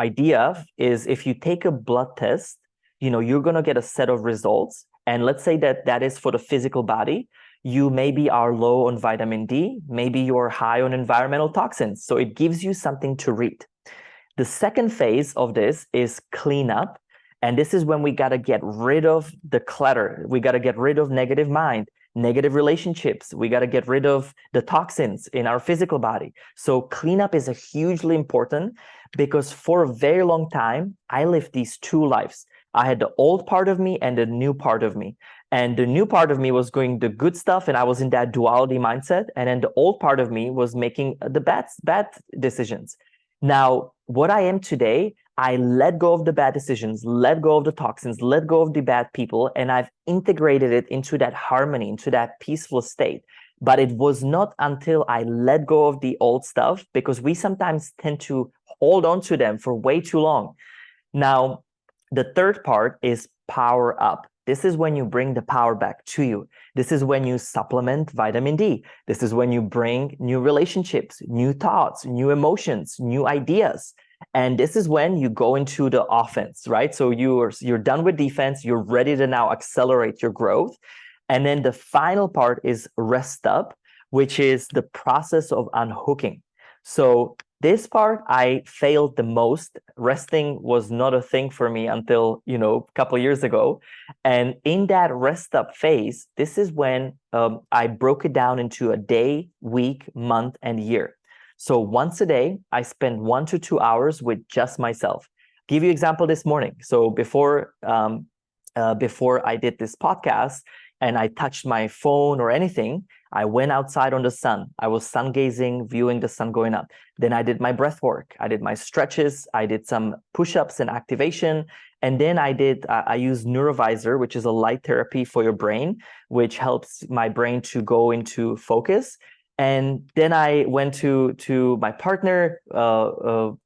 idea is if you take a blood test, you're going to get a set of results. And let's say that is for the physical body. You maybe are low on vitamin D, maybe you're high on environmental toxins. So it gives you something to read. The second phase of this is cleanup. And this is when we got to get rid of the clutter. We got to get rid of negative mind, negative relationships. We got to get rid of the toxins in our physical body. So cleanup is a hugely important, because for a very long time, I lived these 2 lives. I had the old part of me and the new part of me. And the new part of me was doing the good stuff, and I was in that duality mindset. And then the old part of me was making the bad decisions. Now, what I am today, I let go of the bad decisions, let go of the toxins, let go of the bad people, and I've integrated it into that harmony, into that peaceful state. But it was not until I let go of the old stuff, because we sometimes tend to hold on to them for way too long. Now, the third part is power up. This is when you bring the power back to you. This is when you supplement vitamin D. This is when you bring new relationships, new thoughts, new emotions, new ideas. And this is when you go into the offense, right? So you're done with defense. You're ready to now accelerate your growth. And then the final part is rest up, which is the process of unhooking. So this part I failed the most. Resting was not a thing for me until, a couple of years ago. And in that rest up phase, this is when I broke it down into a day, week, month, and year. So once a day, I spend 1 to 2 hours with just myself. Give you an example this morning. So before I did this podcast and I touched my phone or anything, I went outside on the sun. I was sun gazing, viewing the sun going up. Then I did my breath work. I did my stretches. I did some push-ups and activation. And then I used Neurovisor, which is a light therapy for your brain, which helps my brain to go into focus. And then I went to my partner, got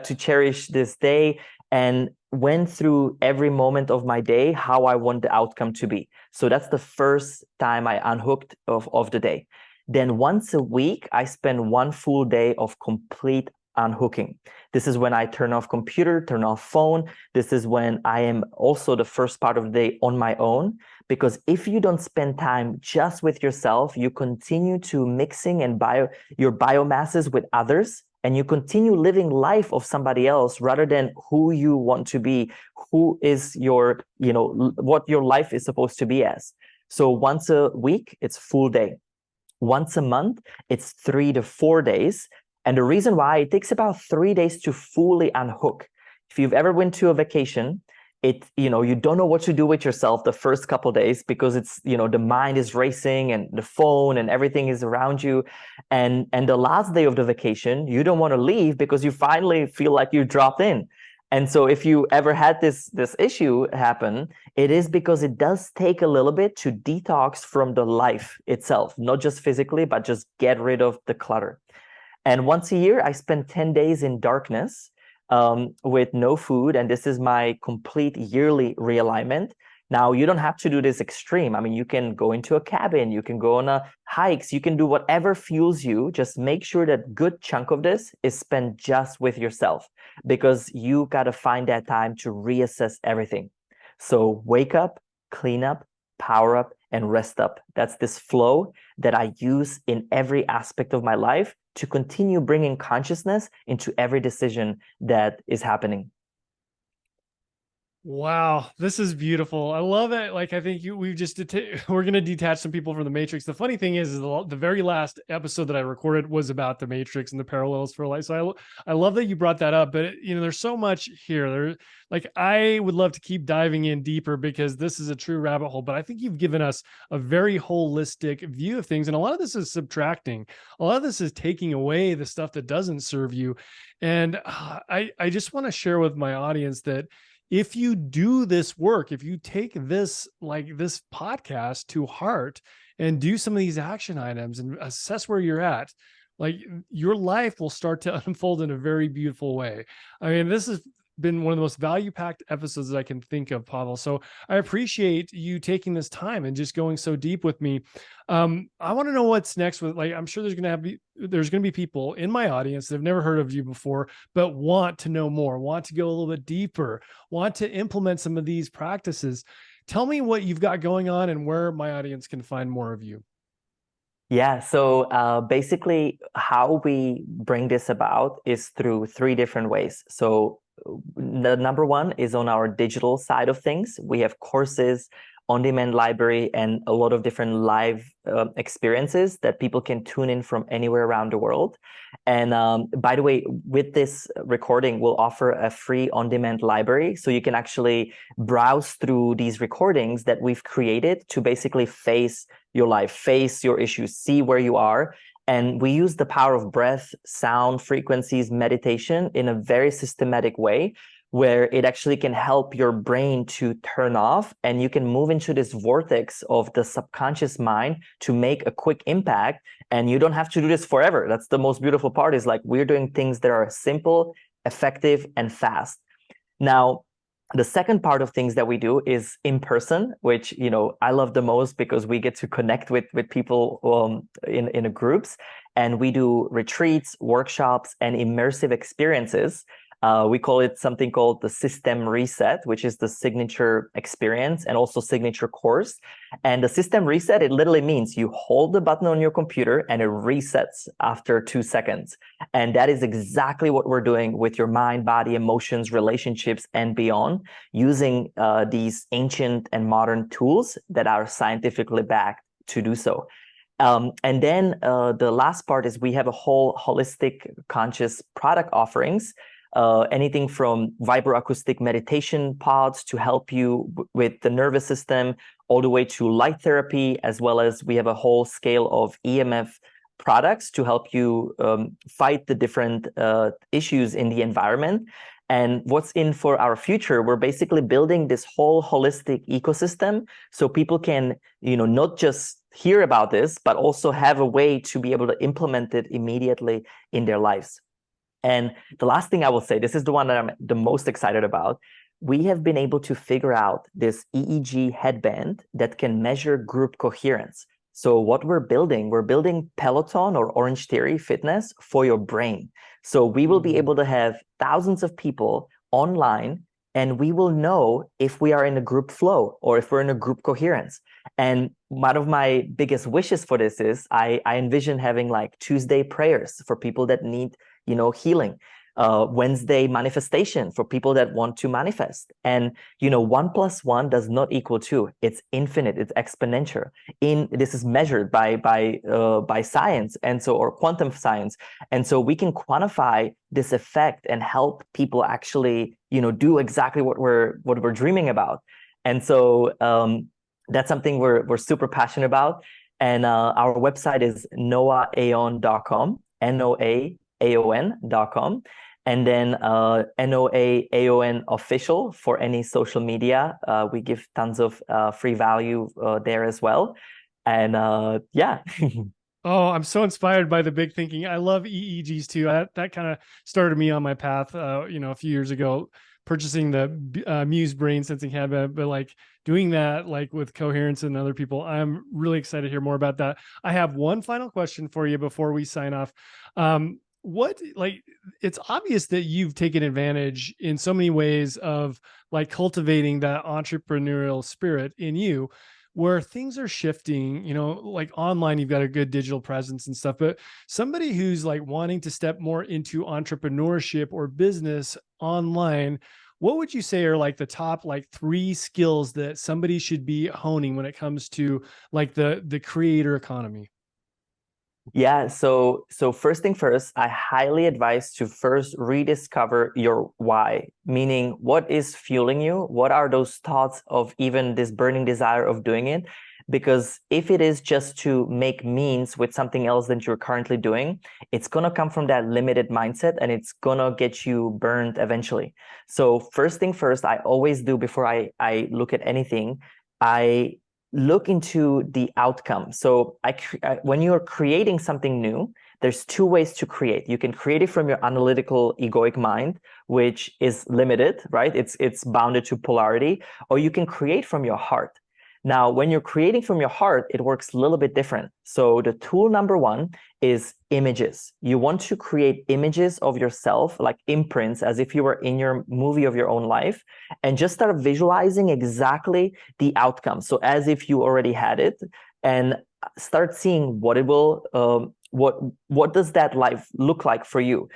to cherish this day. And went through every moment of my day, how I want the outcome to be. So that's the first time I unhooked of the day. Then once a week, I spend one full day of complete unhooking. This is when I turn off computer, turn off phone. This is when I am also the first part of the day on my own. Because if you don't spend time just with yourself, you continue to mixing and your biomasses with others, and you continue living life of somebody else rather than who you want to be, who is your, what your life is supposed to be as. So once a week, it's full day. Once a month, it's 3 to 4 days. And the reason why it takes about 3 days to fully unhook. If you've ever been to a vacation, you don't know what to do with yourself the first couple of days because it's, the mind is racing and the phone and everything is around you. And the last day of the vacation, you don't want to leave because you finally feel like you dropped in. And so if you ever had this issue happen, it is because it does take a little bit to detox from the life itself, not just physically, but just get rid of the clutter. And once a year, I spend 10 days in darkness with no food. And this is my complete yearly realignment. Now, you don't have to do this extreme. I mean, you can go into a cabin, you can go on a hikes, you can do whatever fuels you. Just make sure that good chunk of this is spent just with yourself, because you got to find that time to reassess everything. So wake up, clean up, power up, and rest up. That's this flow that I use in every aspect of my life to continue bringing consciousness into every decision that is happening. Wow, this is beautiful. I love it. Like, I think we're going to detach some people from the Matrix. The funny thing is the very last episode that I recorded was about the Matrix and the parallels for life. So I love that you brought that up, but there's so much here. I would love to keep diving in deeper because this is a true rabbit hole, but I think you've given us a very holistic view of things. And a lot of this is subtracting. A lot of this is taking away the stuff that doesn't serve you. And I just want to share with my audience that if you do this work, if you take this podcast to heart and do some of these action items and assess where you're at, your life will start to unfold in a very beautiful way. I mean, this has been one of the most value-packed episodes that I can think of, Pavel. So I appreciate you taking this time and just going so deep with me. I want to know what's next with, I'm sure there's going to be people in my audience that have never heard of you before, but want to know more, want to go a little bit deeper, want to implement some of these practices. Tell me what you've got going on and where my audience can find more of you. Yeah, so basically how we bring this about is through 3 different ways. So the number one is on our digital side of things. We have courses, on-demand library, and a lot of different live experiences that people can tune in from anywhere around the world. And by the way, with this recording, we'll offer a free on-demand library. So you can actually browse through these recordings that we've created to basically face your life, face your issues, see where you are. And we use the power of breath, sound, frequencies, meditation in a very systematic way, where it actually can help your brain to turn off and you can move into this vortex of the subconscious mind to make a quick impact. And you don't have to do this forever. That's the most beautiful part, is we're doing things that are simple, effective, and fast. Now, the second part of things that we do is in person, which, I love the most because we get to connect with people in groups, and we do retreats, workshops, and immersive experiences. We call it something called the System Reset, which is the signature experience and also signature course. And the System Reset, it literally means you hold the button on your computer and it resets after 2 seconds. And that is exactly what we're doing with your mind, body, emotions, relationships, and beyond, using these ancient and modern tools that are scientifically backed to do so. And then the last part is we have a whole holistic conscious product offerings. Anything from vibroacoustic meditation pods to help you with the nervous system, all the way to light therapy, as well as we have a whole scale of EMF products to help you fight the different issues in the environment. And what's in for our future, we're basically building this whole holistic ecosystem so people can, not just hear about this, but also have a way to be able to implement it immediately in their lives. And the last thing I will say, this is the one that I'm the most excited about. we have been able to figure out this EEG headband that can measure group coherence. So what we're building Peloton or Orange Theory fitness for your brain. So we will be able to have thousands of people online, and we will know if we are in a group flow or if we're in a group coherence. And one of my biggest wishes for this is I envision having like Tuesday prayers for people that need, healing. Wednesday manifestation for people that want to manifest. And 1+1 does not equal 2. It's infinite. It's exponential. This is measured by science, and so, or quantum science. And so we can quantify this effect and help people actually do exactly what we're dreaming about. And so that's something we're super passionate about. And our website is noaaon.com, NOAAON.com. And then NOA AON official for any social media. We give tons of free value there as well. And yeah. Oh, I'm so inspired by the big thinking. I love EEGs too. That kind of started me on my path, a few years ago, purchasing the Muse brain sensing headband, but like doing that, like with coherence and other people. I'm really excited to hear more about that. I have one final question for you before we sign off. It's obvious that you've taken advantage in so many ways of like cultivating that entrepreneurial spirit in you, where things are shifting, like online, you've got a good digital presence and stuff, but somebody who's like wanting to step more into entrepreneurship or business online, what would you say are like the top like 3 skills that somebody should be honing when it comes to like the creator economy? Yeah, so first thing first, I highly advise to first rediscover your why, meaning what is fueling you? What are those thoughts of even this burning desire of doing it? Because if it is just to make means with something else that you're currently doing, it's going to come from that limited mindset and it's going to get you burned eventually. So first thing first, I always do before I look at anything, I look into the outcome. So when you're creating something new, there's 2 ways to create. You can create it from your analytical egoic mind, which is limited, right? It's bounded to polarity, or you can create from your heart. Now, when you're creating from your heart, it works a little bit different. So the tool number 1 is images. You want to create images of yourself, like imprints, as if you were in your movie of your own life, and just start visualizing exactly the outcome. So as if you already had it, and start seeing what it will, what does that life look like for you?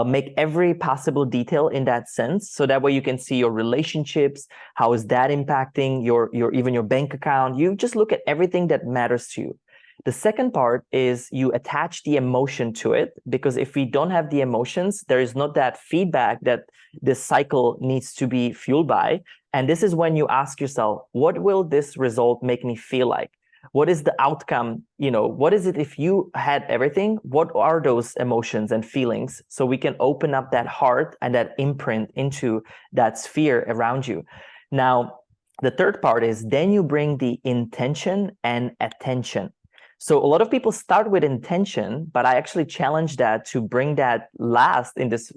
Make every possible detail in that sense, so that way you can see your relationships, how is that impacting your even your bank account. You just look at everything that matters to you. The second part is you attach the emotion to it, because if we don't have the emotions, there is not that feedback that this cycle needs to be fueled by. And this is when you ask yourself, what will this result make me feel like? What is the outcome? What is it if you had everything? What are those emotions and feelings? So we can open up that heart and that imprint into that sphere around you. Now, the third part is then you bring the intention and attention. So a lot of people start with intention, but I actually challenge that to bring that last in this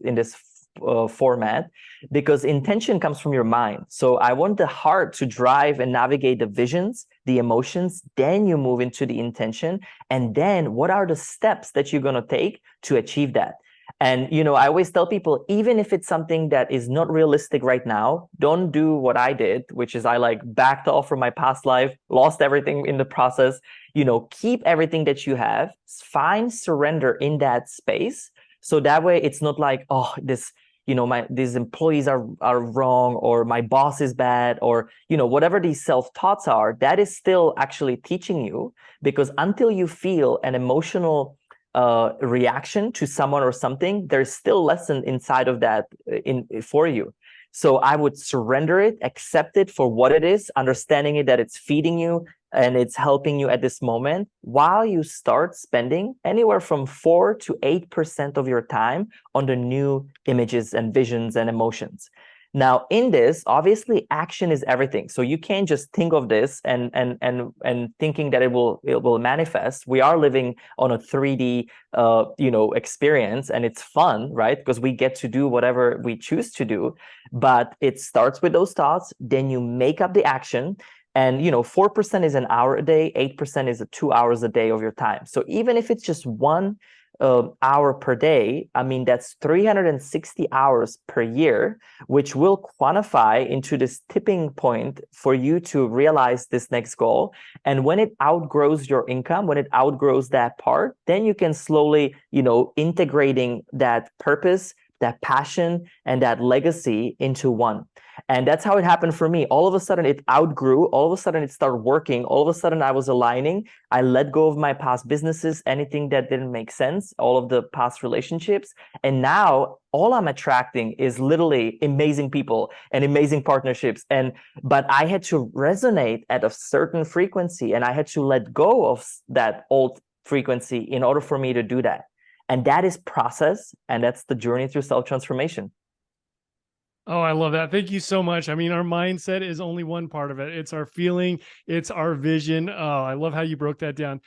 format, because intention comes from your mind. So I want the heart to drive and navigate the visions, the emotions, then you move into the intention. And then what are the steps that you're going to take to achieve that? And, I always tell people, even if it's something that is not realistic right now, don't do what I did, which is I like backed off from my past life, lost everything in the process. Keep everything that you have, find surrender in that space. So that way it's not like, oh, these employees are wrong, or my boss is bad, or, whatever these self-thoughts are, that is still actually teaching you, because until you feel an emotional reaction to someone or something, there's still lesson inside of that for you. So I would surrender it, accept it for what it is, understanding it that it's feeding you and it's helping you at this moment, while you start spending anywhere from 4 to 8% of your time on the new images and visions and emotions. Now, in this, obviously, action is everything. So you can't just think of this and thinking that it will manifest. We are living on a 3D experience, and it's fun, right? Because we get to do whatever we choose to do. But it starts with those thoughts, then you make up the action. And 4% is an hour a day, 8% is 2 hours a day of your time. So even if it's just 1 hour per day, I mean, that's 360 hours per year, which will quantify into this tipping point for you to realize this next goal. And when it outgrows your income, when it outgrows that part, then you can slowly, integrating that purpose, that passion, and that legacy into one. And that's how it happened for me. All of a sudden it outgrew, all of a sudden it started working, all of a sudden I was aligning. I let go of my past businesses, anything that didn't make sense, all of the past relationships. And now all I'm attracting is literally amazing people and amazing partnerships. But I had to resonate at a certain frequency, and I had to let go of that old frequency in order for me to do that. And that is process, and that's the journey through self-transformation. Oh, I love that. Thank you so much. I mean, our mindset is only one part of it. It's our feeling, it's our vision. Oh, I love how you broke that down.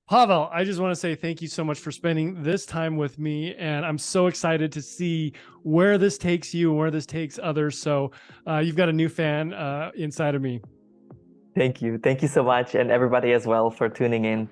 Pavel, I just want to say thank you so much for spending this time with me. And I'm so excited to see where this takes you and where this takes others. So you've got a new fan inside of me. Thank you. Thank you so much, and everybody as well for tuning in.